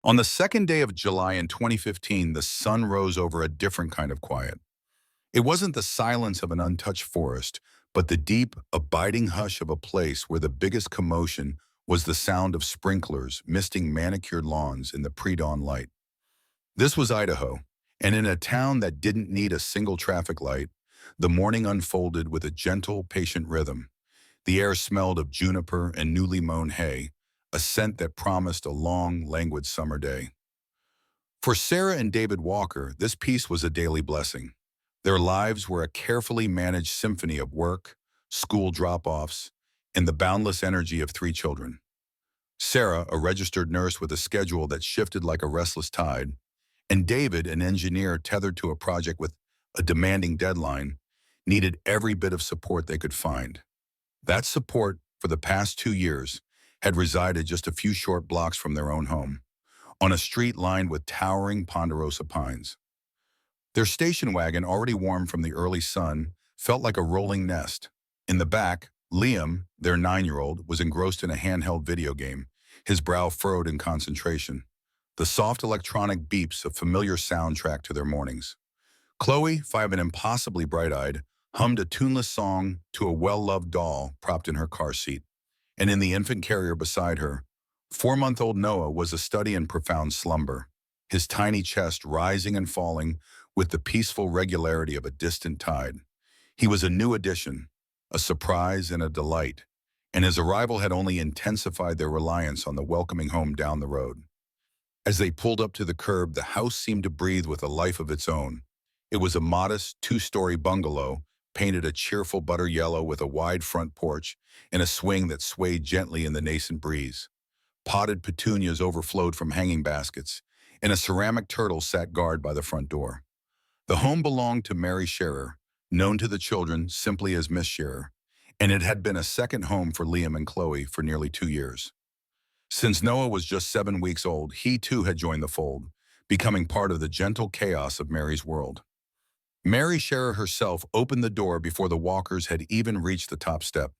On the second day of July in 2015, the sun rose over a different kind of quiet. It wasn't the silence of an untouched forest, but the deep, abiding hush of a place where the biggest commotion was the sound of sprinklers misting manicured lawns in the pre-dawn light. This was Idaho, and in a town that didn't need a single traffic light, the morning unfolded with a gentle, patient rhythm. The air smelled of juniper and newly mown hay, a scent that promised a long, languid summer day. For Sarah and David Walker, this peace was a daily blessing. Their lives were a carefully managed symphony of work, school drop-offs, and the boundless energy of three children. Sarah, a registered nurse with a schedule that shifted like a restless tide, and David, an engineer tethered to a project with a demanding deadline, needed every bit of support they could find. That support, for the past 2 years, had resided just a few short blocks from their own home, on a street lined with towering ponderosa pines. Their station wagon, already warm from the early sun, felt like a rolling nest. In the back, Liam, their 9-year-old, was engrossed in a handheld video game, his brow furrowed in concentration. The soft electronic beeps a familiar soundtrack to their mornings. Chloe, 5 and impossibly bright-eyed, hummed a tuneless song to a well-loved doll propped in her car seat. And in the infant carrier beside her, 4-month-old Noah was a study in profound slumber, his tiny chest rising and falling with the peaceful regularity of a distant tide. He was a new addition, a surprise and a delight, and his arrival had only intensified their reliance on the welcoming home down the road. As they pulled up to the curb, the house seemed to breathe with a life of its own. It was a modest, 2-story bungalow, painted a cheerful butter yellow with a wide front porch and a swing that swayed gently in the nascent breeze. Potted petunias overflowed from hanging baskets, and a ceramic turtle sat guard by the front door. The home belonged to Mary Scherer, known to the children simply as Miss Scherer, and it had been a second home for Liam and Chloe for nearly 2 years. Since Noah was just 7 weeks old, he too had joined the fold, becoming part of the gentle chaos of Mary's world. Mary Scherer herself opened the door before the Walkers had even reached the top step.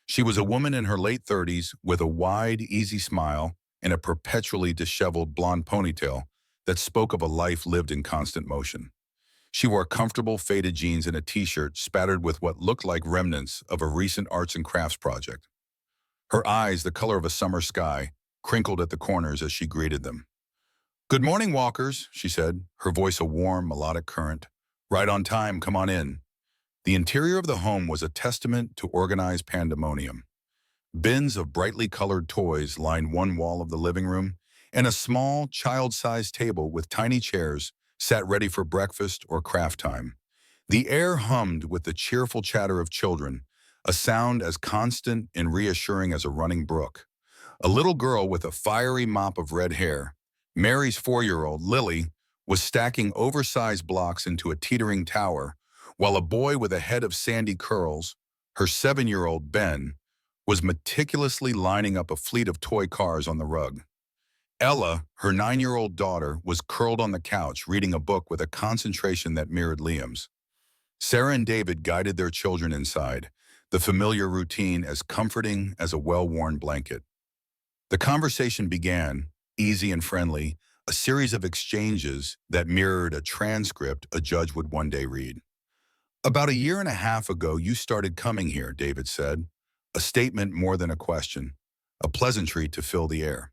She was a woman in her late 30s with a wide, easy smile and a perpetually disheveled blonde ponytail that spoke of a life lived in constant motion. She wore comfortable faded jeans and a t-shirt spattered with what looked like remnants of a recent arts and crafts project. Her eyes, the color of a summer sky, crinkled at the corners as she greeted them. "Good morning, Walkers," she said, her voice a warm, melodic current. "Right on time, come on in." The interior of the home was a testament to organized pandemonium. Bins of brightly colored toys lined one wall of the living room, and a small, child-sized table with tiny chairs sat ready for breakfast or craft time. The air hummed with the cheerful chatter of children, a sound as constant and reassuring as a running brook. A little girl with a fiery mop of red hair, Mary's 4-year-old, Lily, was stacking oversized blocks into a teetering tower, while a boy with a head of sandy curls, her 7-year-old Ben, was meticulously lining up a fleet of toy cars on the rug. Ella, her 9-year-old daughter, was curled on the couch reading a book with a concentration that mirrored Liam's. Sarah and David guided their children inside, the familiar routine as comforting as a well-worn blanket. The conversation began, easy and friendly, a series of exchanges that mirrored a transcript a judge would one day read. "About a year and a half ago, you started coming here," David said, a statement more than a question, a pleasantry to fill the air.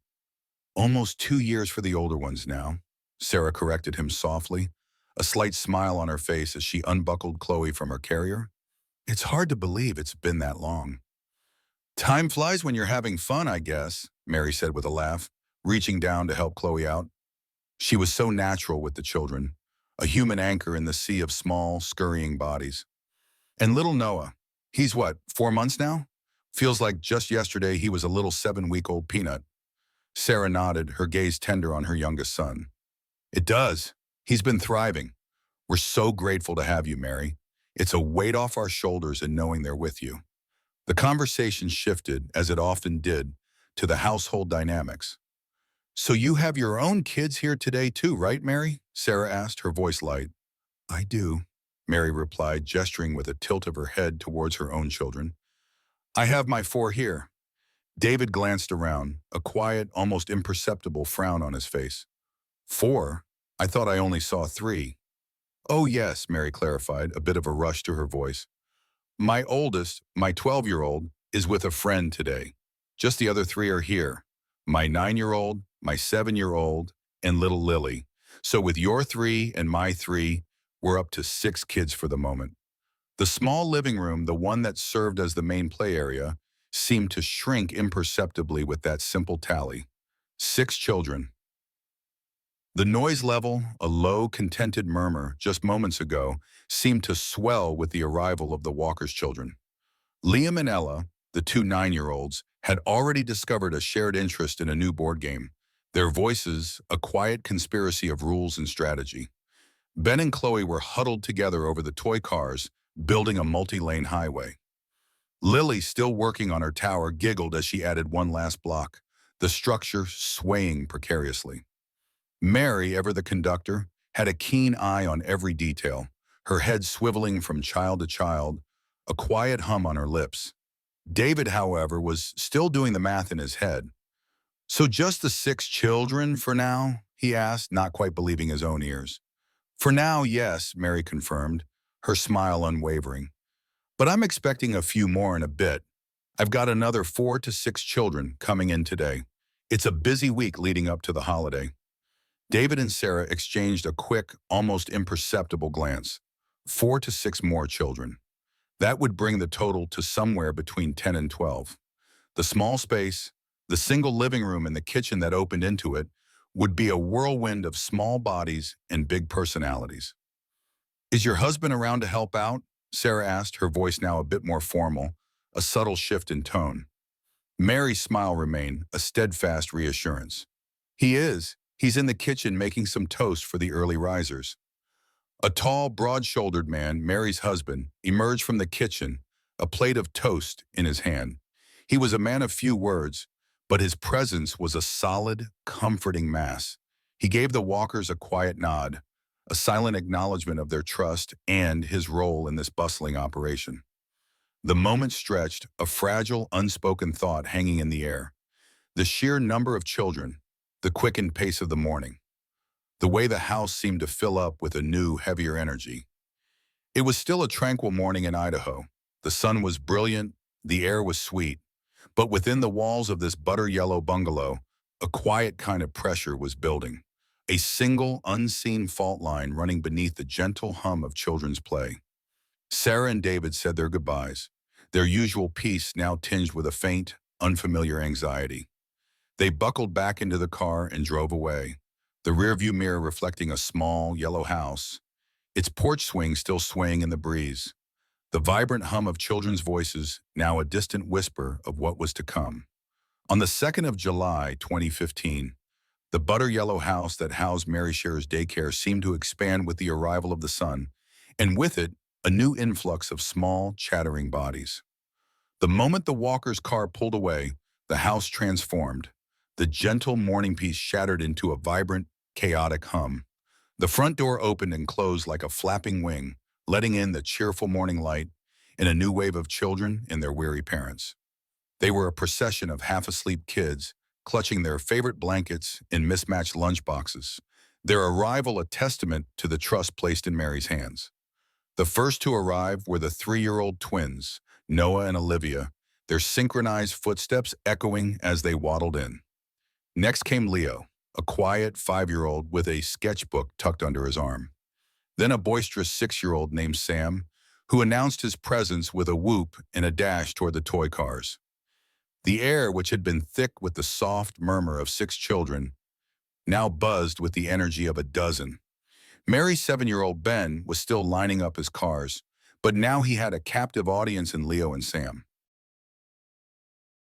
"Almost 2 years for the older ones now," Sarah corrected him softly, a slight smile on her face as she unbuckled Chloe from her carrier. "It's hard to believe it's been that long." "Time flies when you're having fun, I guess," Mary said with a laugh, reaching down to help Chloe out. She was so natural with the children, a human anchor in the sea of small, scurrying bodies. "And little Noah, he's what, 4 months now? Feels like just yesterday he was a little 7-week-old peanut." Sarah nodded, her gaze tender on her youngest son. "It does. He's been thriving. We're so grateful to have you, Mary. It's a weight off our shoulders in knowing they're with you." The conversation shifted, as it often did, to the household dynamics. "So you have your own kids here today too, right, Mary?" Sarah asked, her voice light. "I do," Mary replied, gesturing with a tilt of her head towards her own children. "I have my 4 here. David glanced around, a quiet, almost imperceptible frown on his face. 4? I thought I only saw 3. Oh yes, Mary clarified, a bit of a rush to her voice. My oldest, my 12-year-old, is with a friend today. Just the other 3 are here. My 9-year-old, my 7-year-old, and little Lily. So with your 3 and my 3, we're up to 6 kids for the moment. The small living room, the one that served as the main play area, seemed to shrink imperceptibly with that simple tally. 6 children. The noise level, a low, contented murmur just moments ago, seemed to swell with the arrival of the Walker's children. Liam and Ella, the 2 9-year-olds, had already discovered a shared interest in a new board game. Their voices, a quiet conspiracy of rules and strategy. Ben and Chloe were huddled together over the toy cars, building a multi-lane highway. Lily, still working on her tower, giggled as she added one last block, the structure swaying precariously. Mary, ever the conductor, had a keen eye on every detail, her head swiveling from child to child, a quiet hum on her lips. David, however, was still doing the math in his head. So just the 6 children for now? He asked, not quite believing his own ears. For now, yes, Mary confirmed, her smile unwavering. But I'm expecting a few more in a bit. I've got another 4 to 6 children coming in today. It's a busy week leading up to the holiday. David and Sarah exchanged a quick, almost imperceptible glance. 4 to 6 more children. That would bring the total to somewhere between 10 and 12. The small space, the single living room and the kitchen that opened into it, would be a whirlwind of small bodies and big personalities. Is your husband around to help out? Sarah asked, her voice now a bit more formal, a subtle shift in tone. Mary's smile remained, a steadfast reassurance. He is. He's in the kitchen making some toast for the early risers. A tall, broad-shouldered man, Mary's husband, emerged from the kitchen, a plate of toast in his hand. He was a man of few words, but his presence was a solid, comforting mass. He gave the Walkers a quiet nod, a silent acknowledgement of their trust and his role in this bustling operation. The moment stretched, a fragile, unspoken thought hanging in the air. The sheer number of children, the quickened pace of the morning, the way the house seemed to fill up with a new, heavier energy. It was still a tranquil morning in Idaho. The sun was brilliant, the air was sweet, but within the walls of this butter-yellow bungalow, a quiet kind of pressure was building, a single, unseen fault line running beneath the gentle hum of children's play. Sarah and David said their goodbyes, their usual peace now tinged with a faint, unfamiliar anxiety. They buckled back into the car and drove away, the rearview mirror reflecting a small, yellow house, its porch swing still swaying in the breeze. The vibrant hum of children's voices, now a distant whisper of what was to come. On the 2nd of July, 2015, the butter-yellow house that housed Mary Scherer's daycare seemed to expand with the arrival of the sun, and with it, a new influx of small, chattering bodies. The moment the Walker's car pulled away, the house transformed. The gentle morning peace shattered into a vibrant, chaotic hum. The front door opened and closed like a flapping wing, letting in the cheerful morning light and a new wave of children and their weary parents. They were a procession of half-asleep kids, clutching their favorite blankets in mismatched lunchboxes, their arrival a testament to the trust placed in Mary's hands. The first to arrive were the 3-year-old twins, Noah and Olivia, their synchronized footsteps echoing as they waddled in. Next came Leo, a quiet 5-year-old with a sketchbook tucked under his arm. Then a boisterous 6-year-old named Sam, who announced his presence with a whoop and a dash toward the toy cars. The air, which had been thick with the soft murmur of 6 children, now buzzed with the energy of a dozen. Mary's 7-year-old Ben was still lining up his cars, but now he had a captive audience in Leo and Sam.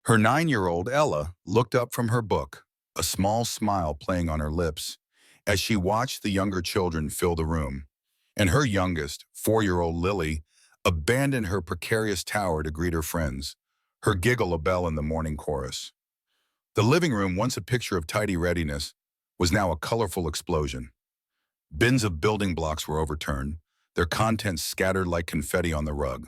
Her 9-year-old Ella looked up from her book, a small smile playing on her lips, as she watched the younger children fill the room, and her youngest, 4-year-old Lily, abandoned her precarious tower to greet her friends, her giggle a bell in the morning chorus. The living room, once a picture of tidy readiness, was now a colorful explosion. Bins of building blocks were overturned, their contents scattered like confetti on the rug.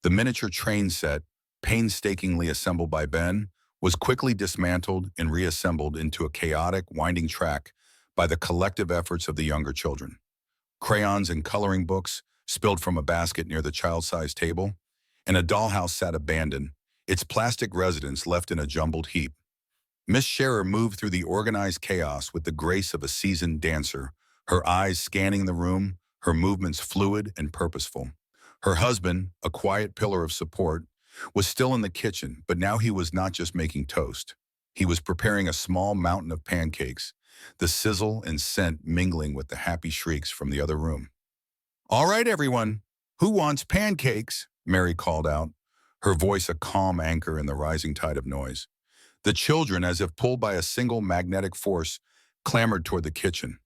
The miniature train set, painstakingly assembled by Ben, was quickly dismantled and reassembled into a chaotic, winding track by the collective efforts of the younger children. Crayons and coloring books spilled from a basket near the child-sized table, and a dollhouse sat abandoned, its plastic residence left in a jumbled heap. Miss Scherer moved through the organized chaos with the grace of a seasoned dancer, her eyes scanning the room, her movements fluid and purposeful. Her husband, a quiet pillar of support, was still in the kitchen, but now he was not just making toast. He was preparing a small mountain of pancakes, the sizzle and scent mingling with the happy shrieks from the other room. "All right, everyone, who wants pancakes?" Mary called out, her voice a calm anchor in the rising tide of noise. The children, as if pulled by a single magnetic force, clamored toward the kitchen.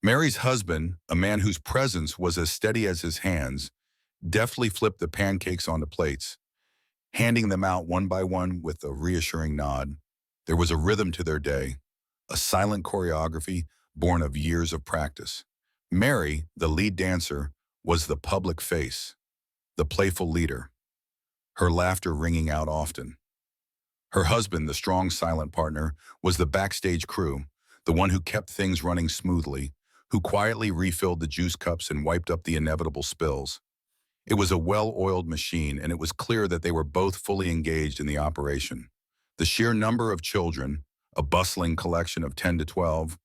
Mary's husband, a man whose presence was as steady as his hands, deftly flipped the pancakes onto plates, handing them out one by one with a reassuring nod. There was a rhythm to their day, a silent choreography born of years of practice. Mary, the lead dancer, was the public face, the playful leader, her laughter ringing out often. Her husband, the strong, silent partner, was the backstage crew, the one who kept things running smoothly, who quietly refilled the juice cups and wiped up the inevitable spills. It was a well-oiled machine, and it was clear that they were both fully engaged in the operation. The sheer number of children, a bustling collection of 10 to 12,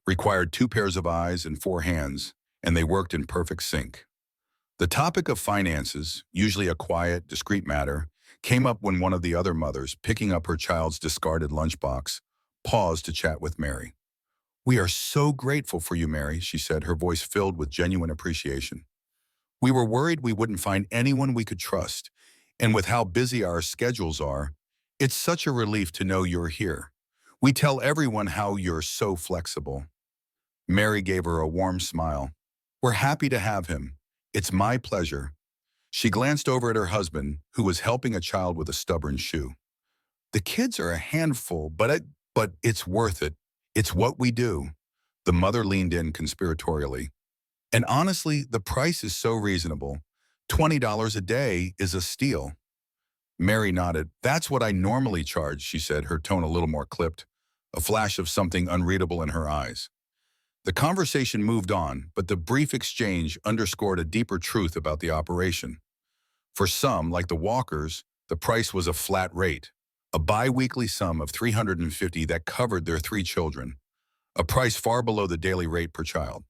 required 2 pairs of eyes and 4 hands, and they worked in perfect sync. The topic of finances, usually a quiet, discreet matter, came up when one of the other mothers, picking up her child's discarded lunchbox, paused to chat with Mary. "We are so grateful for you, Mary," she said, her voice filled with genuine appreciation. "We were worried we wouldn't find anyone we could trust, and with how busy our schedules are, it's such a relief to know you're here. We tell everyone how you're so flexible." Mary gave her a warm smile. "We're happy to have him. It's my pleasure." She glanced over at her husband, who was helping a child with a stubborn shoe. "The kids are a handful, but it's worth it. It's what we do." The mother leaned in conspiratorially. "And honestly, the price is so reasonable. $20 a day is a steal." Mary nodded. "That's what I normally charge," she said, her tone a little more clipped, a flash of something unreadable in her eyes. The conversation moved on, but the brief exchange underscored a deeper truth about the operation. For some, like the Walkers, the price was a flat rate, a bi-weekly sum of $350 that covered their 3 children, a price far below the daily rate per child.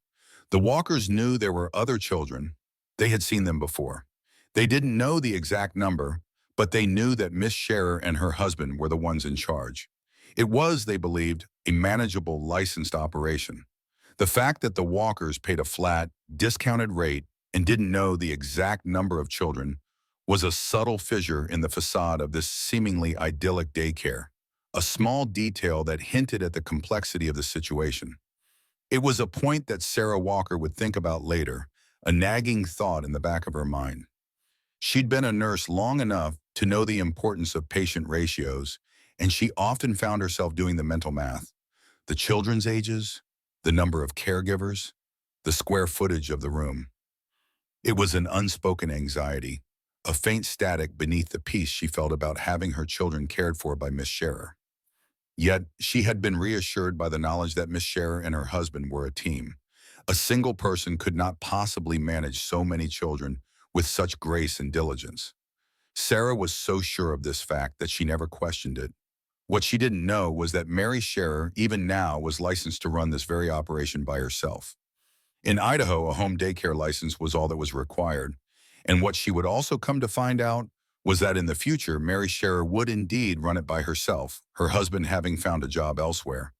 The Walkers knew there were other children. They had seen them before. They didn't know the exact number, but they knew that Miss Scherer and her husband were the ones in charge. It was, they believed, a manageable, licensed operation. The fact that the Walkers paid a flat, discounted rate and didn't know the exact number of children was a subtle fissure in the facade of this seemingly idyllic daycare, a small detail that hinted at the complexity of the situation. It was a point that Sarah Walker would think about later, a nagging thought in the back of her mind. She'd been a nurse long enough to know the importance of patient ratios, and she often found herself doing the mental math. The children's ages, the number of caregivers, the square footage of the room. It was an unspoken anxiety, a faint static beneath the peace she felt about having her children cared for by Miss Scherer. Yet, she had been reassured by the knowledge that Miss Scherer and her husband were a team. A single person could not possibly manage so many children with such grace and diligence. Sarah was so sure of this fact that she never questioned it. What she didn't know was that Mary Scherer, even now, was licensed to run this very operation by herself. In Idaho, a home daycare license was all that was required. And what she would also come to find out was that in the future, Mary Scherer would indeed run it by herself, her husband having found a job elsewhere.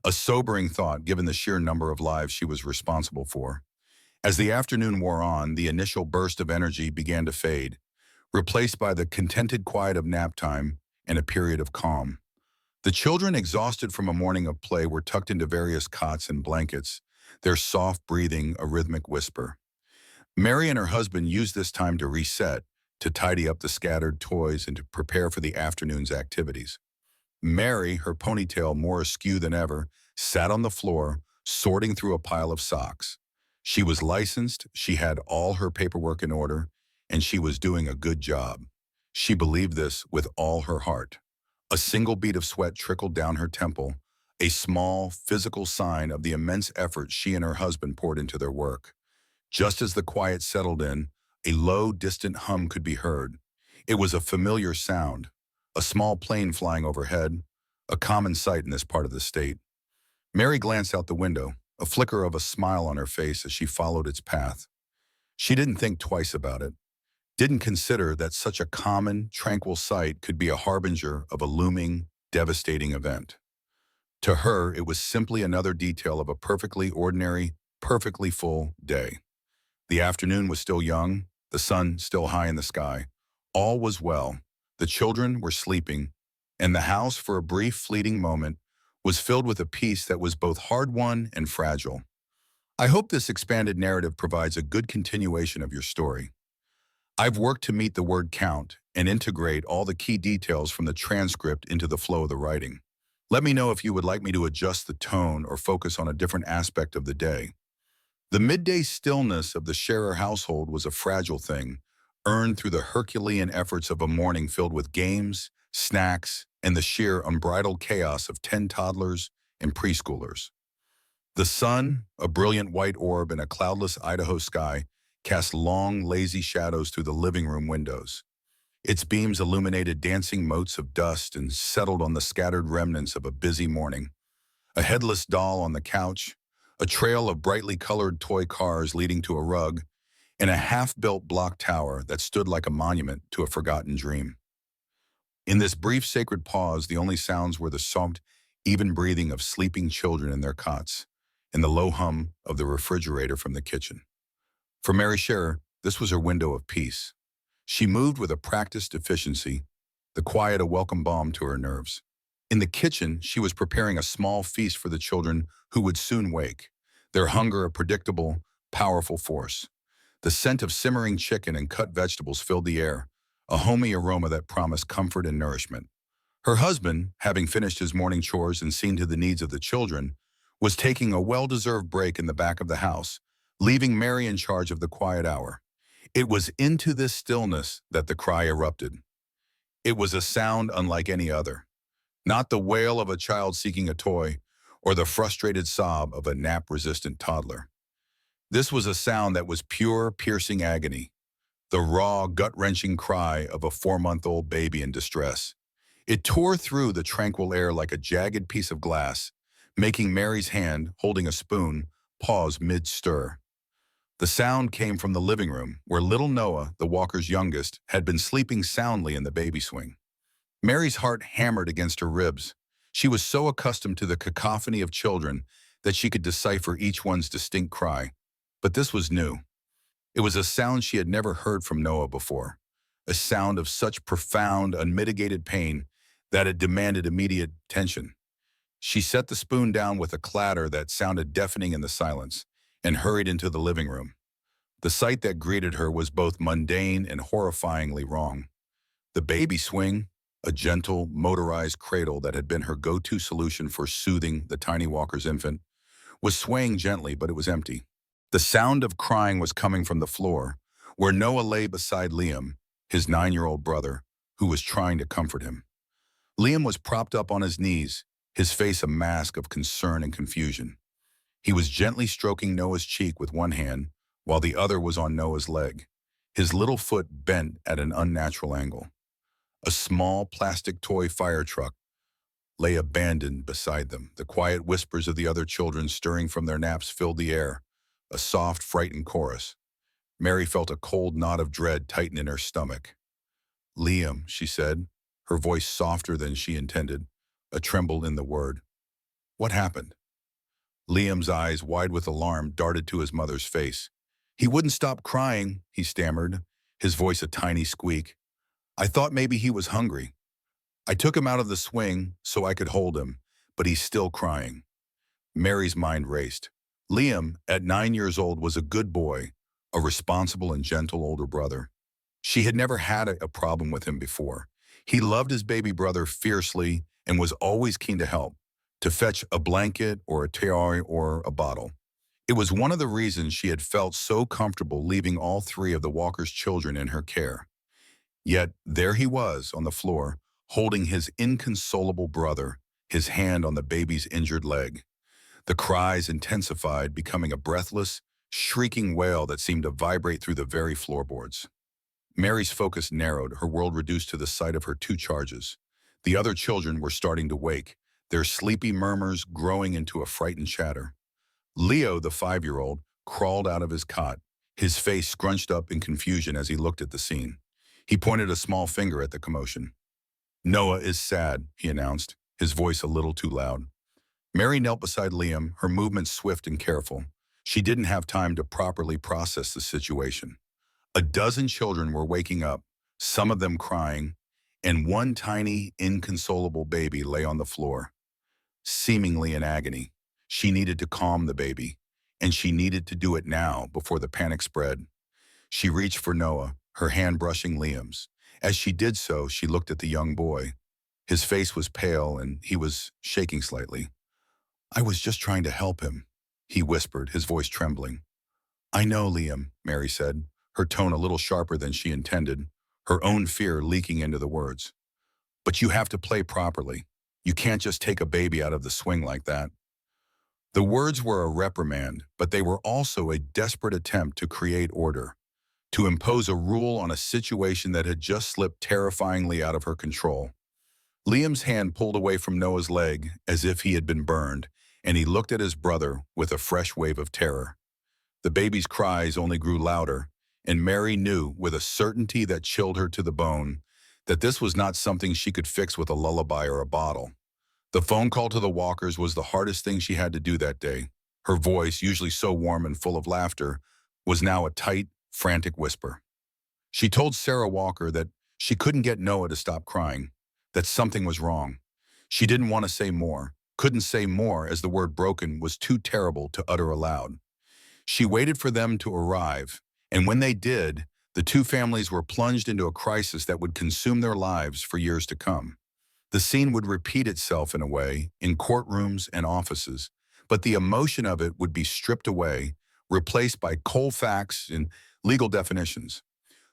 A sobering thought, given the sheer number of lives she was responsible for. As the afternoon wore on, the initial burst of energy began to fade, replaced by the contented quiet of nap time and a period of calm. The children, exhausted from a morning of play, were tucked into various cots and blankets, their soft breathing a rhythmic whisper. Mary and her husband used this time to reset, to tidy up the scattered toys and to prepare for the afternoon's activities. Mary, her ponytail more askew than ever, sat on the floor, sorting through a pile of socks. She was licensed, she had all her paperwork in order, and she was doing a good job. She believed this with all her heart. A single bead of sweat trickled down her temple, a small, physical sign of the immense effort she and her husband poured into their work. Just as the quiet settled in, a low, distant hum could be heard. It was a familiar sound, a small plane flying overhead, a common sight in this part of the state. Mary glanced out the window, a flicker of a smile on her face as she followed its path. She didn't think twice about it, didn't consider that such a common, tranquil sight could be a harbinger of a looming, devastating event. To her, it was simply another detail of a perfectly ordinary, perfectly full day. The afternoon was still young, the sun still high in the sky. All was well. The children were sleeping, and the house, for a brief, fleeting moment, was filled with a peace that was both hard-won and fragile. I hope this expanded narrative provides a good continuation of your story. I've worked to meet the word count and integrate all the key details from the transcript into the flow of the writing. Let me know if you would like me to adjust the tone or focus on a different aspect of the day. The midday stillness of the Scherer household was a fragile thing, earned through the Herculean efforts of a morning filled with games, snacks, and the sheer unbridled chaos of 10 toddlers and preschoolers. The sun, a brilliant white orb in a cloudless Idaho sky, cast long, lazy shadows through the living room windows. Its beams illuminated dancing motes of dust and settled on the scattered remnants of a busy morning. A headless doll on the couch, a trail of brightly colored toy cars leading to a rug, and a half-built block tower that stood like a monument to a forgotten dream. In this brief sacred pause, the only sounds were the soft, even breathing of sleeping children in their cots, and the low hum of the refrigerator from the kitchen. For Mary Scherer, this was her window of peace. She moved with a practiced efficiency, the quiet a welcome balm to her nerves. In the kitchen, she was preparing a small feast for the children who would soon wake, their hunger a predictable, powerful force. The scent of simmering chicken and cut vegetables filled the air, a homey aroma that promised comfort and nourishment. Her husband, having finished his morning chores and seen to the needs of the children, was taking a well-deserved break in the back of the house, leaving Mary in charge of the quiet hour. It was into this stillness that the cry erupted. It was a sound unlike any other. Not the wail of a child seeking a toy, or the frustrated sob of a nap-resistant toddler. This was a sound that was pure, piercing agony, the raw, gut-wrenching cry of a 4-month-old baby in distress. It tore through the tranquil air like a jagged piece of glass, making Mary's hand, holding a spoon, pause mid-stir. The sound came from the living room, where little Noah, the walker's youngest, had been sleeping soundly in the baby swing. Mary's heart hammered against her ribs. She was so accustomed to the cacophony of children that she could decipher each one's distinct cry. But this was new. It was a sound she had never heard from Noah before, a sound of such profound, unmitigated pain that it demanded immediate attention. She set the spoon down with a clatter that sounded deafening in the silence and hurried into the living room. The sight that greeted her was both mundane and horrifyingly wrong. The baby swing, a gentle, motorized cradle that had been her go-to solution for soothing the tiny walker's infant, was swaying gently, but it was empty. The sound of crying was coming from the floor, where Noah lay beside Liam, his 9-year-old brother, who was trying to comfort him. Liam was propped up on his knees, his face a mask of concern and confusion. He was gently stroking Noah's cheek with one hand, while the other was on Noah's leg, his little foot bent at an unnatural angle. A small plastic toy fire truck lay abandoned beside them. The quiet whispers of the other children stirring from their naps filled the air, a soft, frightened chorus. Mary felt a cold knot of dread tighten in her stomach. "Liam," she said, her voice softer than she intended, a tremble in the word. "What happened?" Liam's eyes, wide with alarm, darted to his mother's face. "He wouldn't stop crying," he stammered, his voice a tiny squeak. "I thought maybe he was hungry. I took him out of the swing so I could hold him, but he's still crying." Mary's mind raced. Liam, at 9 years old, was a good boy, a responsible and gentle older brother. She had never had a problem with him before. He loved his baby brother fiercely and was always keen to help, to fetch a blanket or a toy or a bottle. It was one of the reasons she had felt so comfortable leaving all 3 of the Walker's children in her care. Yet there he was on the floor, holding his inconsolable brother, his hand on the baby's injured leg. The cries intensified, becoming a breathless, shrieking wail that seemed to vibrate through the very floorboards. Mary's focus narrowed, her world reduced to the sight of her two charges. The other children were starting to wake, their sleepy murmurs growing into a frightened chatter. Leo, the 5-year-old, crawled out of his cot, his face scrunched up in confusion as he looked at the scene. He pointed a small finger at the commotion. "Noah is sad," he announced, his voice a little too loud. Mary knelt beside Liam, her movements swift and careful. She didn't have time to properly process the situation. A dozen children were waking up, some of them crying, and one tiny, inconsolable baby lay on the floor, seemingly in agony. She needed to calm the baby, and she needed to do it now before the panic spread. She reached for Noah, her hand brushing Liam's. As she did so, she looked at the young boy. His face was pale and he was shaking slightly. "I was just trying to help him," he whispered, his voice trembling. "I know, Liam," Mary said, her tone a little sharper than she intended, her own fear leaking into the words. "But you have to play properly. You can't just take a baby out of the swing like that." The words were a reprimand, but they were also a desperate attempt to create order, to impose a rule on a situation that had just slipped terrifyingly out of her control. Liam's hand pulled away from Noah's leg as if he had been burned, and he looked at his brother with a fresh wave of terror. The baby's cries only grew louder, and Mary knew with a certainty that chilled her to the bone that this was not something she could fix with a lullaby or a bottle. The phone call to the Walkers was the hardest thing she had to do that day. Her voice, usually so warm and full of laughter, was now a tight, frantic whisper. She told Sarah Walker that she couldn't get Noah to stop crying, that something was wrong. She didn't want to say more, couldn't say more as the word broken was too terrible to utter aloud. She waited for them to arrive, and when they did, the two families were plunged into a crisis that would consume their lives for years to come. The scene would repeat itself in a way, in courtrooms and offices, but the emotion of it would be stripped away, replaced by cold facts and legal definitions.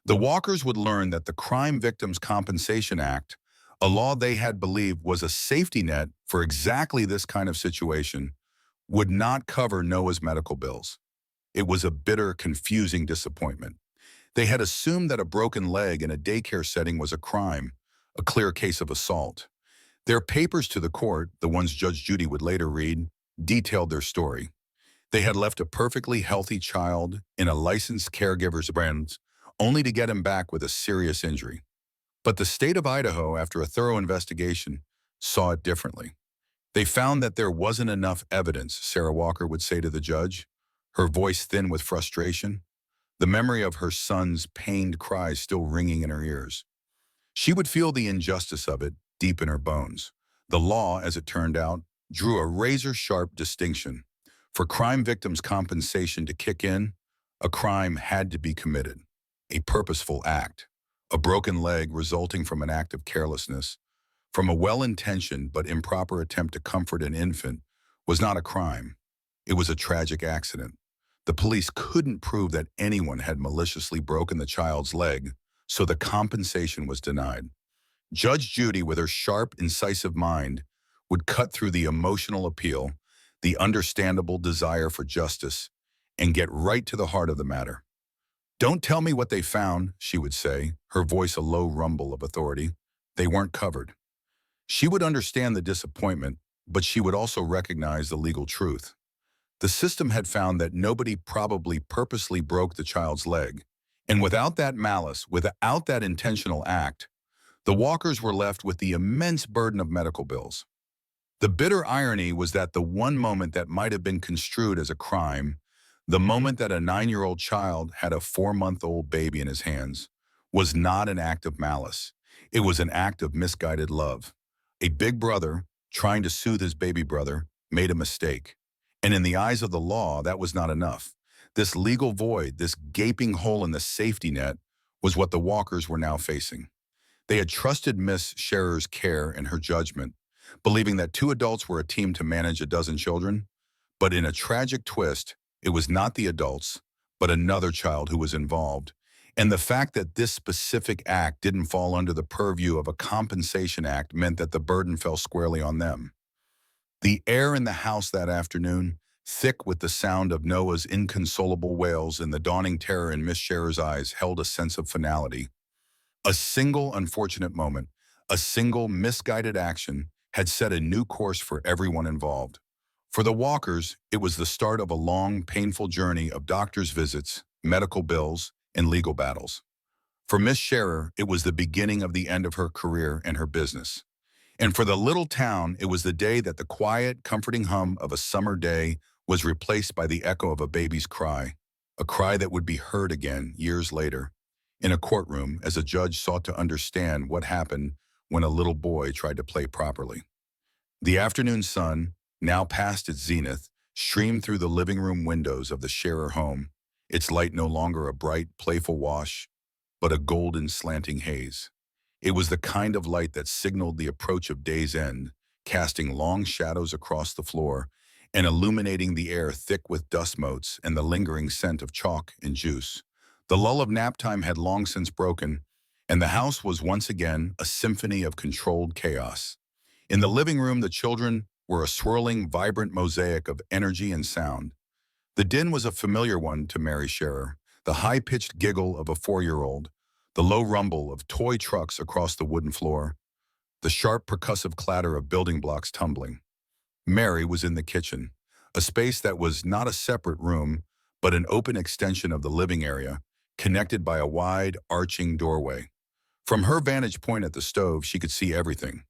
The Walkers would learn that the Crime Victims Compensation Act, a law they had believed was a safety net for exactly this kind of situation, would not cover Noah's medical bills. It was a bitter, confusing disappointment. They had assumed that a broken leg in a daycare setting was a crime, a clear case of assault. Their papers to the court, the ones Judge Judy would later read, detailed their story. They had left a perfectly healthy child in a licensed caregiver's hands, only to get him back with a serious injury. But the state of Idaho, after a thorough investigation, saw it differently. They found that there wasn't enough evidence, Sarah Walker would say to the judge, her voice thin with frustration, the memory of her son's pained cries still ringing in her ears. She would feel the injustice of it deep in her bones. The law, as it turned out, drew a razor-sharp distinction. For crime victims' compensation to kick in, a crime had to be committed, a purposeful act. A broken leg resulting from an act of carelessness, from a well-intentioned but improper attempt to comfort an infant, was not a crime. It was a tragic accident. The police couldn't prove that anyone had maliciously broken the child's leg, so the compensation was denied. Judge Judy, with her sharp, incisive mind, would cut through the emotional appeal, the understandable desire for justice, and get right to the heart of the matter. "Don't tell me what they found," she would say, her voice a low rumble of authority. "They weren't covered." She would understand the disappointment, but she would also recognize the legal truth. The system had found that nobody probably purposely broke the child's leg, and without that malice, without that intentional act, the Walkers were left with the immense burden of medical bills. The bitter irony was that the one moment that might have been construed as a crime, the moment that a 9-year-old child had a 4-month-old baby in his hands, was not an act of malice. It was an act of misguided love. A big brother, trying to soothe his baby brother, made a mistake. And in the eyes of the law, that was not enough. This legal void, this gaping hole in the safety net, was what the Walkers were now facing. They had trusted Miss Scherer's care and her judgment, believing that 2 adults were a team to manage a dozen children. But in a tragic twist, it was not the adults, but another child who was involved. And the fact that this specific act didn't fall under the purview of a compensation act meant that the burden fell squarely on them. The air in the house that afternoon, thick with the sound of Noah's inconsolable wails and the dawning terror in Miss Scherer's eyes, held a sense of finality. A single unfortunate moment, a single misguided action had set a new course for everyone involved. For the Walkers, it was the start of a long, painful journey of doctor's visits, medical bills, and legal battles. For Miss Scherer, it was the beginning of the end of her career and her business. And for the little town, it was the day that the quiet, comforting hum of a summer day was replaced by the echo of a baby's cry, a cry that would be heard again years later, in a courtroom as a judge sought to understand what happened when a little boy tried to play properly. The afternoon sun, now past its zenith, streamed through the living room windows of the Scherer home, its light no longer a bright, playful wash, but a golden slanting haze. It was the kind of light that signaled the approach of day's end, casting long shadows across the floor and illuminating the air thick with dust motes and the lingering scent of chalk and juice. The lull of nap time had long since broken, and the house was once again a symphony of controlled chaos. In the living room, the children were a swirling, vibrant mosaic of energy and sound. The din was a familiar one to Mary Scherer, the high-pitched giggle of a 4-year-old, the low rumble of toy trucks across the wooden floor, the sharp percussive clatter of building blocks tumbling. Mary was in the kitchen, a space that was not a separate room, but an open extension of the living area, connected by a wide, arching doorway. From her vantage point at the stove, she could see everything.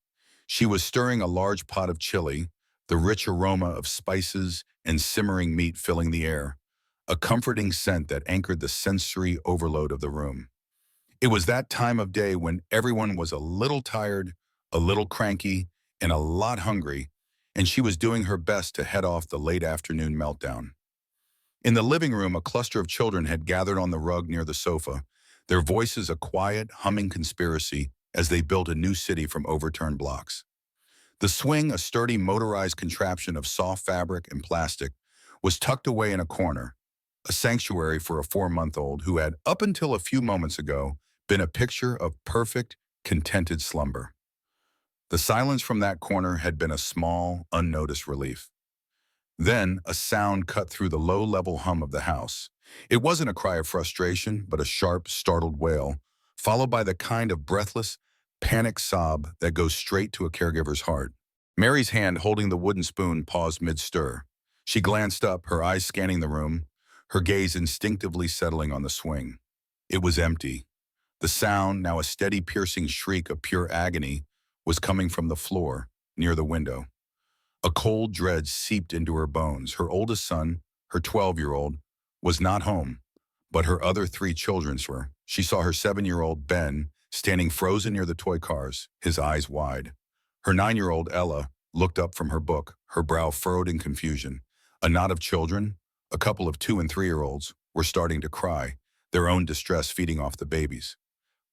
She was stirring a large pot of chili, the rich aroma of spices and simmering meat filling the air, a comforting scent that anchored the sensory overload of the room. It was that time of day when everyone was a little tired, a little cranky, and a lot hungry, and she was doing her best to head off the late afternoon meltdown. In the living room, a cluster of children had gathered on the rug near the sofa, their voices a quiet, humming conspiracy as they built a new city from overturned blocks. The swing, a sturdy motorized contraption of soft fabric and plastic, was tucked away in a corner, a sanctuary for a 4-month-old who had, up until a few moments ago, been a picture of perfect, contented slumber. The silence from that corner had been a small, unnoticed relief. Then a sound cut through the low-level hum of the house. It wasn't a cry of frustration, but a sharp, startled wail, followed by the kind of breathless, panicked sob that goes straight to a caregiver's heart. Mary's hand holding the wooden spoon paused mid-stir. She glanced up, her eyes scanning the room, her gaze instinctively settling on the swing. It was empty. The sound, now a steady piercing shriek of pure agony, was coming from the floor, near the window. A cold dread seeped into her bones. Her oldest son, her 12-year-old, was not home, but her other 3 children were. She saw her 7-year-old, Ben, standing frozen near the toy cars, his eyes wide. Her 9-year-old, Ella, looked up from her book, her brow furrowed in confusion. A knot of children, a couple of 2- and 3-year-olds, were starting to cry, their own distress feeding off the babies.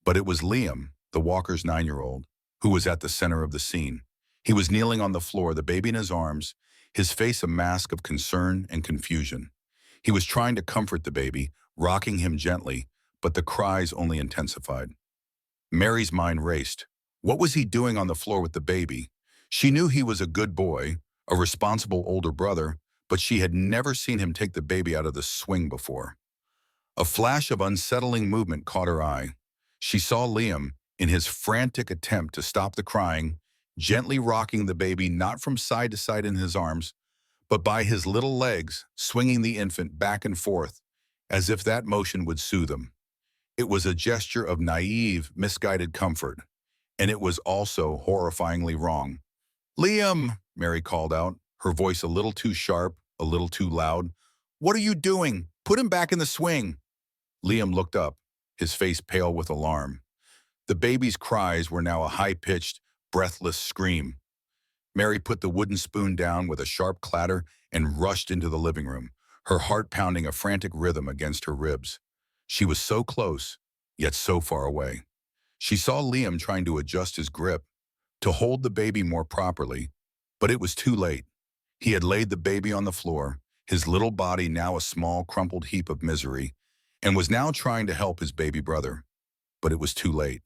But it was Liam, the Walker's 9-year-old, who was at the center of the scene. He was kneeling on the floor, the baby in his arms, his face a mask of concern and confusion. He was trying to comfort the baby, rocking him gently, but the cries only intensified. Mary's mind raced. What was he doing on the floor with the baby? She knew he was a good boy, a responsible older brother, but she had never seen him take the baby out of the swing before. A flash of unsettling movement caught her eye. She saw Liam, in his frantic attempt to stop the crying, gently rocking the baby not from side to side in his arms, but by his little legs, swinging the infant back and forth, as if that motion would soothe him. It was a gesture of naive, misguided comfort, and it was also horrifyingly wrong. "Liam," Mary called out, her voice a little too sharp, a little too loud. "What are you doing? Put him back in the swing." Liam looked up, his face pale with alarm. The baby's cries were now a high-pitched, breathless scream. Mary put the wooden spoon down with a sharp clatter and rushed into the living room, her heart pounding a frantic rhythm against her ribs. She was so close, yet so far away. She saw Liam trying to adjust his grip, to hold the baby more properly, but it was too late. He had laid the baby on the floor, his little body now a small, crumpled heap of misery, and was now trying to help his baby brother, but it was too late.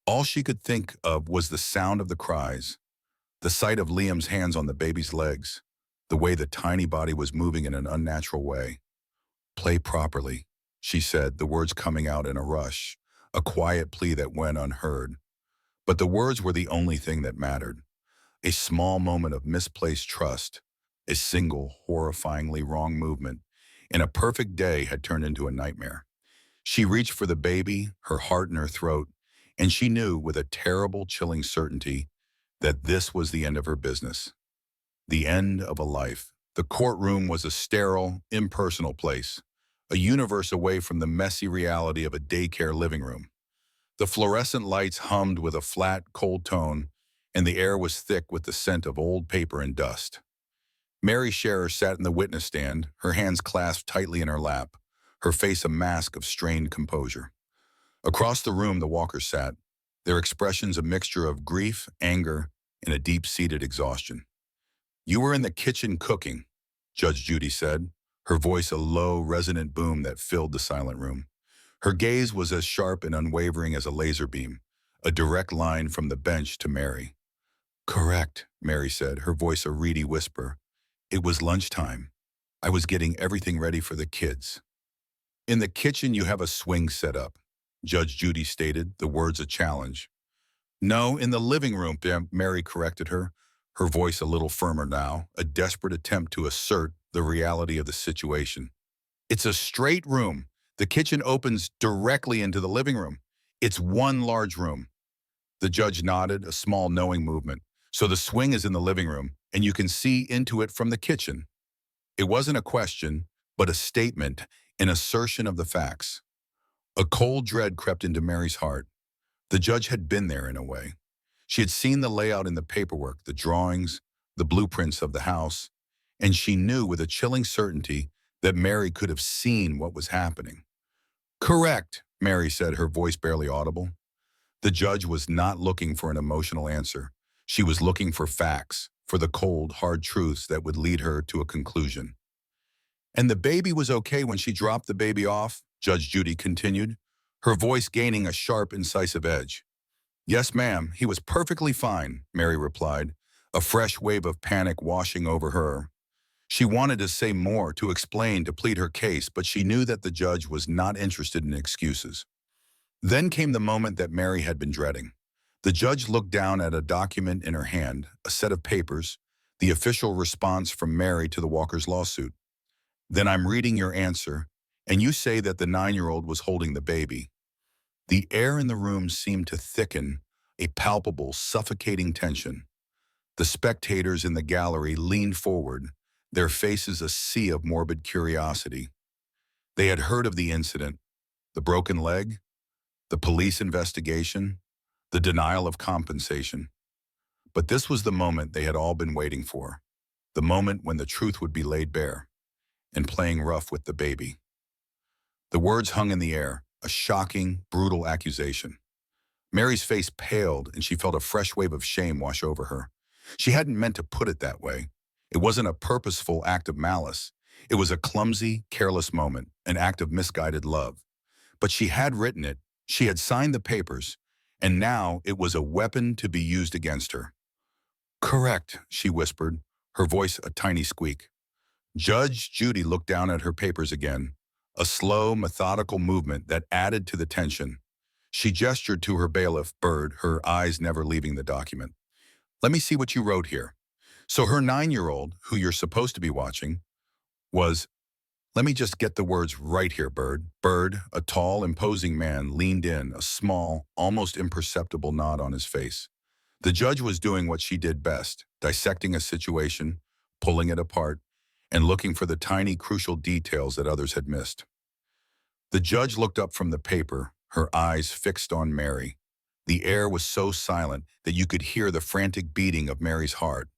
All she could think of was the sound of the cries, the sight of Liam's hands on the baby's legs, the way the tiny body was moving in an unnatural way. "Play properly," she said, the words coming out in a rush, a quiet plea that went unheard. But the words were the only thing that mattered. A small moment of misplaced trust, a single horrifyingly wrong movement, and a perfect day had turned into a nightmare. She reached for the baby, her heart in her throat, and she knew with a terrible, chilling certainty that this was the end of her business, the end of a life. The courtroom was a sterile, impersonal place, a universe away from the messy reality of a daycare living room. The fluorescent lights hummed with a flat, cold tone, and the air was thick with the scent of old paper and dust. Mary Scherer sat in the witness stand, her hands clasped tightly in her lap, her face a mask of strained composure. Across the room the Walkers sat, their expressions a mixture of grief, anger, and a deep-seated exhaustion. "You were in the kitchen cooking," Judge Judy said, her voice a low, resonant boom that filled the silent room. Her gaze was as sharp and unwavering as a laser beam, a direct line from the bench to Mary. "Correct," Mary said, her voice a reedy whisper. "It was lunchtime. I was getting everything ready for the kids." "In the kitchen you have a swing set up," Judge Judy stated, the words a challenge. "No, in the living room," Mary corrected her, her voice a little firmer now, a desperate attempt to assert the reality of the situation. "It's a straight room. The kitchen opens directly into the living room. It's one large room." The judge nodded, a small knowing movement. "So the swing is in the living room, and you can see into it from the kitchen." It wasn't a question, but a statement, an assertion of the facts. A cold dread crept into Mary's heart. The judge had been there in a way. She had seen the layout in the paperwork, the drawings, the blueprints of the house, and she knew with a chilling certainty that Mary could have seen what was happening. "Correct," Mary said, her voice barely audible. The judge was not looking for an emotional answer. She was looking for facts, for the cold, hard truths that would lead her to a conclusion. "And the baby was okay when she dropped the baby off?" Judge Judy continued, her voice gaining a sharp, incisive edge. "Yes, ma'am, he was perfectly fine," Mary replied, a fresh wave of panic washing over her. She wanted to say more, to explain, to plead her case, but she knew that the judge was not interested in excuses. Then came the moment that Mary had been dreading. The judge looked down at a document in her hand, a set of papers, the official response from Mary to the Walkers' lawsuit. "Then I'm reading your answer, and you say that the 9-year-old was holding the baby." The air in the room seemed to thicken, a palpable, suffocating tension. The spectators in the gallery leaned forward, their faces a sea of morbid curiosity. They had heard of the incident, the broken leg, the police investigation, the denial of compensation. But this was the moment they had all been waiting for, the moment when the truth would be laid bare, and playing rough with the baby. The words hung in the air, a shocking, brutal accusation. Mary's face paled, and she felt a fresh wave of shame wash over her. She hadn't meant to put it that way. It wasn't a purposeful act of malice. It was a clumsy, careless moment, an act of misguided love. But she had written it, she had signed the papers, and now it was a weapon to be used against her. "Correct," she whispered, her voice a tiny squeak. Judge Judy looked down at her papers again, a slow, methodical movement that added to the tension. She gestured to her bailiff, Bird, her eyes never leaving the document. "Let me see what you wrote here. So her 9-year-old, who you're supposed to be watching, was—" "Let me just get the words right here, Bird." Bird, a tall, imposing man, leaned in, a small, almost imperceptible nod on his face. The judge was doing what she did best, dissecting a situation, pulling it apart, and looking for the tiny, crucial details that others had missed. The judge looked up from the paper, her eyes fixed on Mary. The air was so silent that you could hear the frantic beating of Mary's heart.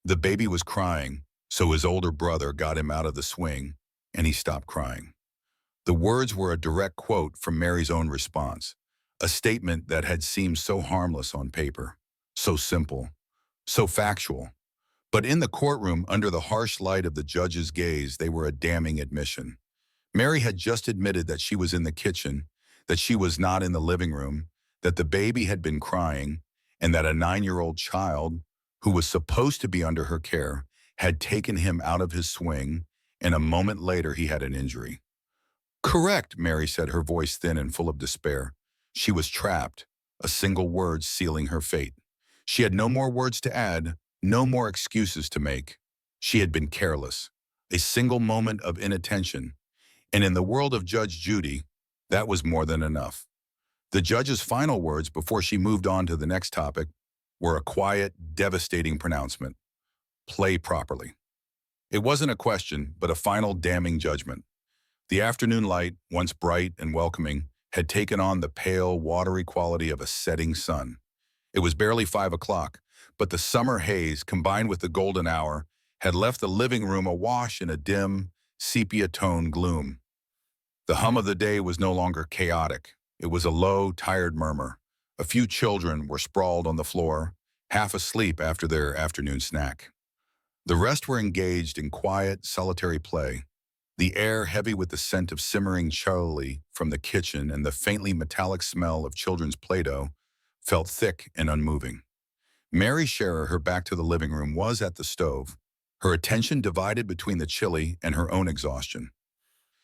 The baby was crying, so his older brother got him out of the swing, and he stopped crying. The words were a direct quote from Mary's own response, a statement that had seemed so harmless on paper, so simple, so factual. But in the courtroom, under the harsh light of the judge's gaze, they were a damning admission. Mary had just admitted that she was in the kitchen, that she was not in the living room, that the baby had been crying, and that a 9-year-old child, who was supposed to be under her care, had taken him out of his swing, and a moment later he had an injury. "Correct," Mary said, her voice thin and full of despair. She was trapped, a single word sealing her fate. She had no more words to add, no more excuses to make. She had been careless. A single moment of inattention, and in the world of Judge Judy, that was more than enough. The judge's final words before she moved on to the next topic were a quiet, devastating pronouncement. Play properly. It wasn't a question, but a final damning judgment. The afternoon light, once bright and welcoming, had taken on the pale, watery quality of a setting sun. It was barely 5 o'clock, but the summer haze, combined with the golden hour, had left the living room awash in a dim, sepia-toned gloom. The hum of the day was no longer chaotic. It was a low, tired murmur. A few children were sprawled on the floor, half asleep after their afternoon snack. The rest were engaged in quiet, solitary play, the air heavy with the scent of simmering chili from the kitchen and the faintly metallic smell of children's Play-Doh felt thick and unmoving. Mary Scherer, her back to the living room, was at the stove, her attention divided between the chili and her own exhaustion.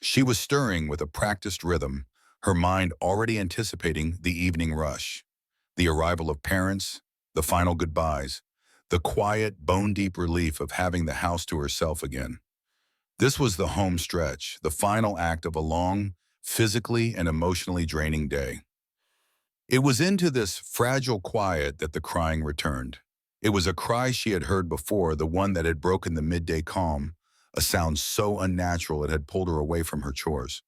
She was stirring with a practiced rhythm, her mind already anticipating the evening rush, the arrival of parents, the final goodbyes, the quiet, bone-deep relief of having the house to herself again. This was the home stretch, the final act of a long, physically and emotionally draining day. It was into this fragile quiet that the crying returned. It was a cry she had heard before, the one that had broken the midday calm, a sound so unnatural it had pulled her away from her chores.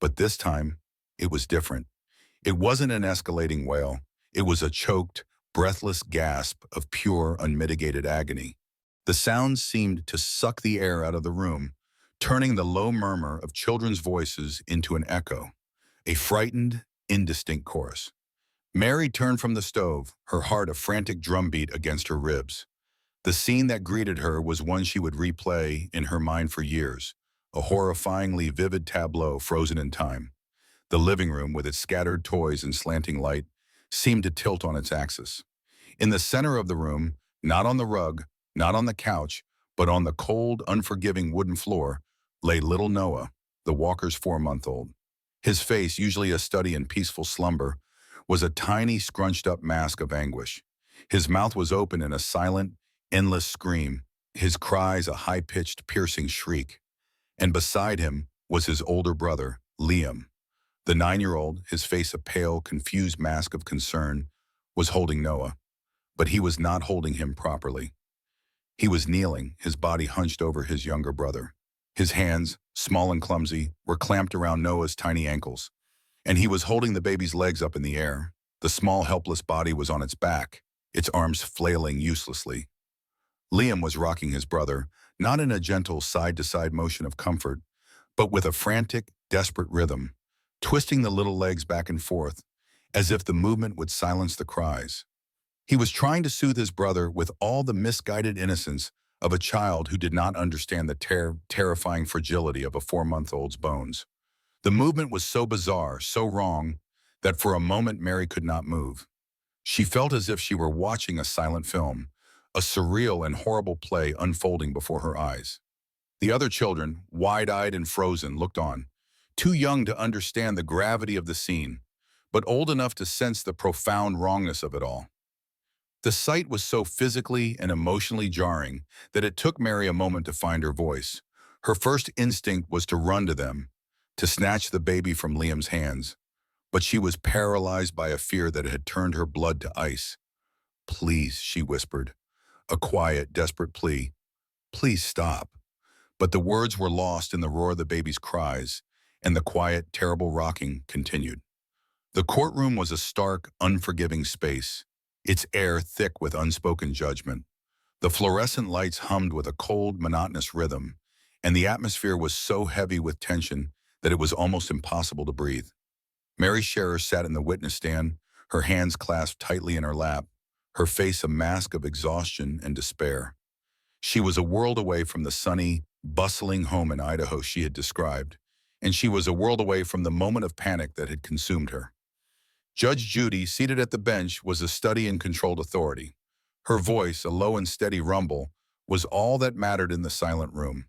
But this time, it was different. It wasn't an escalating wail. It was a choked, breathless gasp of pure, unmitigated agony. The sound seemed to suck the air out of the room, turning the low murmur of children's voices into an echo, a frightened, indistinct chorus. Mary turned from the stove, her heart a frantic drumbeat against her ribs. The scene that greeted her was one she would replay in her mind for years, a horrifyingly vivid tableau frozen in time. The living room, with its scattered toys and slanting light, seemed to tilt on its axis. In the center of the room, not on the rug, not on the couch, but on the cold, unforgiving wooden floor, lay little Noah, the walker's 4-month-old. His face, usually a study in peaceful slumber, was a tiny, scrunched-up mask of anguish. His mouth was open in a silent, endless scream, his cries a high-pitched, piercing shriek. And beside him was his older brother, Liam. The 9-year-old, his face a pale, confused mask of concern, was holding Noah. But he was not holding him properly. He was kneeling, his body hunched over his younger brother. His hands, small and clumsy, were clamped around Noah's tiny ankles, and he was holding the baby's legs up in the air. The small, helpless body was on its back, its arms flailing uselessly. Liam was rocking his brother, not in a gentle side-to-side motion of comfort, but with a frantic, desperate rhythm, twisting the little legs back and forth, as if the movement would silence the cries. He was trying to soothe his brother with all the misguided innocence of a child who did not understand the terrifying fragility of a 4-month-old's bones. The movement was so bizarre, so wrong, that for a moment Mary could not move. She felt as if she were watching a silent film, a surreal and horrible play unfolding before her eyes. The other children, wide-eyed and frozen, looked on, too young to understand the gravity of the scene, but old enough to sense the profound wrongness of it all. The sight was so physically and emotionally jarring that it took Mary a moment to find her voice. Her first instinct was to run to them, to snatch the baby from Liam's hands, but she was paralyzed by a fear that had turned her blood to ice. "Please," she whispered, a quiet, desperate plea. "Please stop." But the words were lost in the roar of the baby's cries, and the quiet, terrible rocking continued. The courtroom was a stark, unforgiving space, its air thick with unspoken judgment. The fluorescent lights hummed with a cold, monotonous rhythm, and the atmosphere was so heavy with tension that it was almost impossible to breathe. Mary Scherer sat in the witness stand, her hands clasped tightly in her lap, her face a mask of exhaustion and despair. She was a world away from the sunny, bustling home in Idaho she had described, and she was a world away from the moment of panic that had consumed her. Judge Judy, seated at the bench, was a study in controlled authority. Her voice, a low and steady rumble, was all that mattered in the silent room.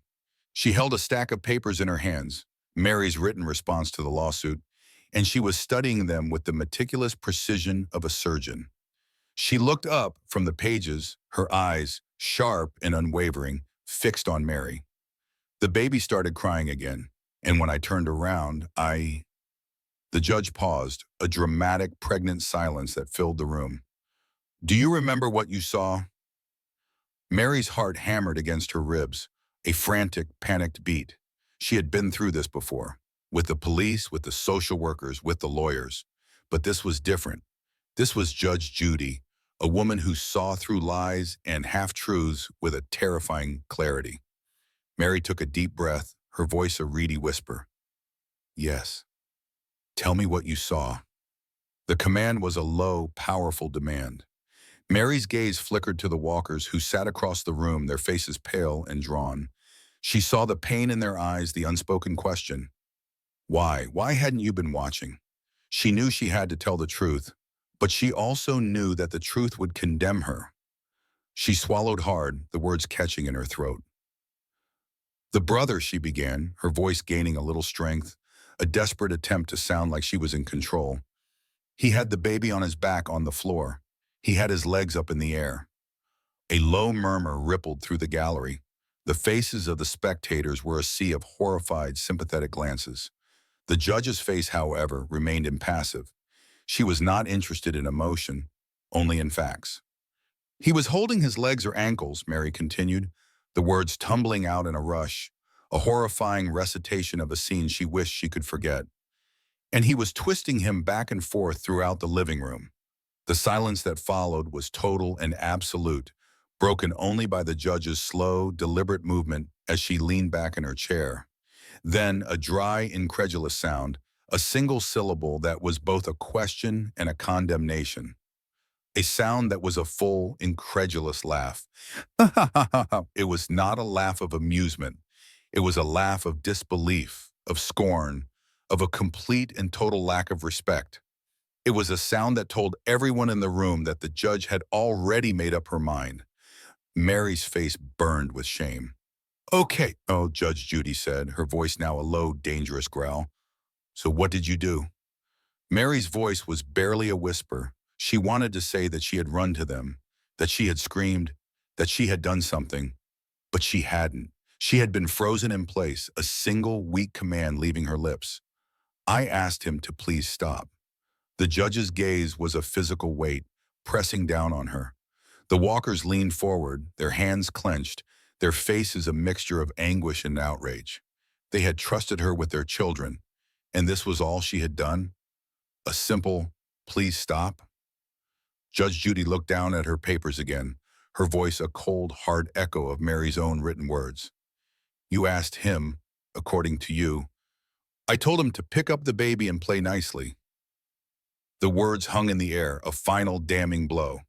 She held a stack of papers in her hands, Mary's written response to the lawsuit, and she was studying them with the meticulous precision of a surgeon. She looked up from the pages, her eyes, sharp and unwavering, fixed on Mary. The baby started crying again, and when I turned around, The judge paused, a dramatic, pregnant silence that filled the room. Do you remember what you saw? Mary's heart hammered against her ribs, a frantic, panicked beat. She had been through this before, with the police, with the social workers, with the lawyers. But this was different. This was Judge Judy, a woman who saw through lies and half-truths with a terrifying clarity. Mary took a deep breath, her voice a reedy whisper. Yes. Tell me what you saw. The command was a low, powerful demand. Mary's gaze flickered to the walkers who sat across the room, their faces pale and drawn. She saw the pain in their eyes, the unspoken question. Why? Why hadn't you been watching? She knew she had to tell the truth, but she also knew that the truth would condemn her. She swallowed hard, the words catching in her throat. The brother, she began, her voice gaining a little strength, a desperate attempt to sound like she was in control. He had the baby on his back on the floor. He had his legs up in the air. A low murmur rippled through the gallery. The faces of the spectators were a sea of horrified, sympathetic glances. The judge's face, however, remained impassive. She was not interested in emotion, only in facts. He was holding his legs or ankles, Mary continued, the words tumbling out in a rush, a horrifying recitation of a scene she wished she could forget. And he was twisting him back and forth throughout the living room. The silence that followed was total and absolute, broken only by the judge's slow, deliberate movement as she leaned back in her chair. Then a dry, incredulous sound, a single syllable that was both a question and a condemnation. A sound that was a full, incredulous laugh. It was not a laugh of amusement. It was a laugh of disbelief, of scorn, of a complete and total lack of respect. It was a sound that told everyone in the room that the judge had already made up her mind. Mary's face burned with shame. Okay, oh, Judge Judy said, her voice now a low, dangerous growl. So what did you do? Mary's voice was barely a whisper. She wanted to say that she had run to them, that she had screamed, that she had done something, but she hadn't. She had been frozen in place, a single weak command leaving her lips. I asked him to please stop. The judge's gaze was a physical weight, pressing down on her. The walkers leaned forward, their hands clenched, their faces a mixture of anguish and outrage. They had trusted her with their children, and this was all she had done? A simple, please stop? Judge Judy looked down at her papers again, her voice a cold, hard echo of Mary's own written words. You asked him, according to you. I told him to pick up the baby and play nicely. The words hung in the air, a final damning blow.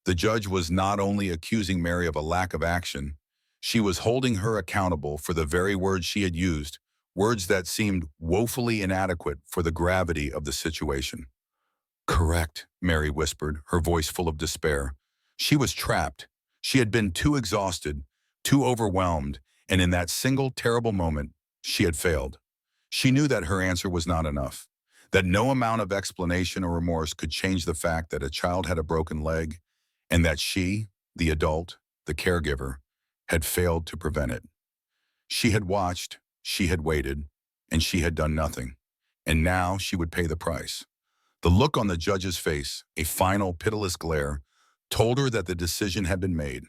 The judge was not only accusing Mary of a lack of action, she was holding her accountable for the very words she had used, words that seemed woefully inadequate for the gravity of the situation. Correct, Mary whispered, her voice full of despair. She was trapped. She had been too exhausted, too overwhelmed, and in that single terrible moment, she had failed. She knew that her answer was not enough, that no amount of explanation or remorse could change the fact that a child had a broken leg, and that she, the adult, the caregiver, had failed to prevent it. She had watched, she had waited, and she had done nothing. And now she would pay the price. The look on the judge's face, a final, pitiless glare, told her that the decision had been made.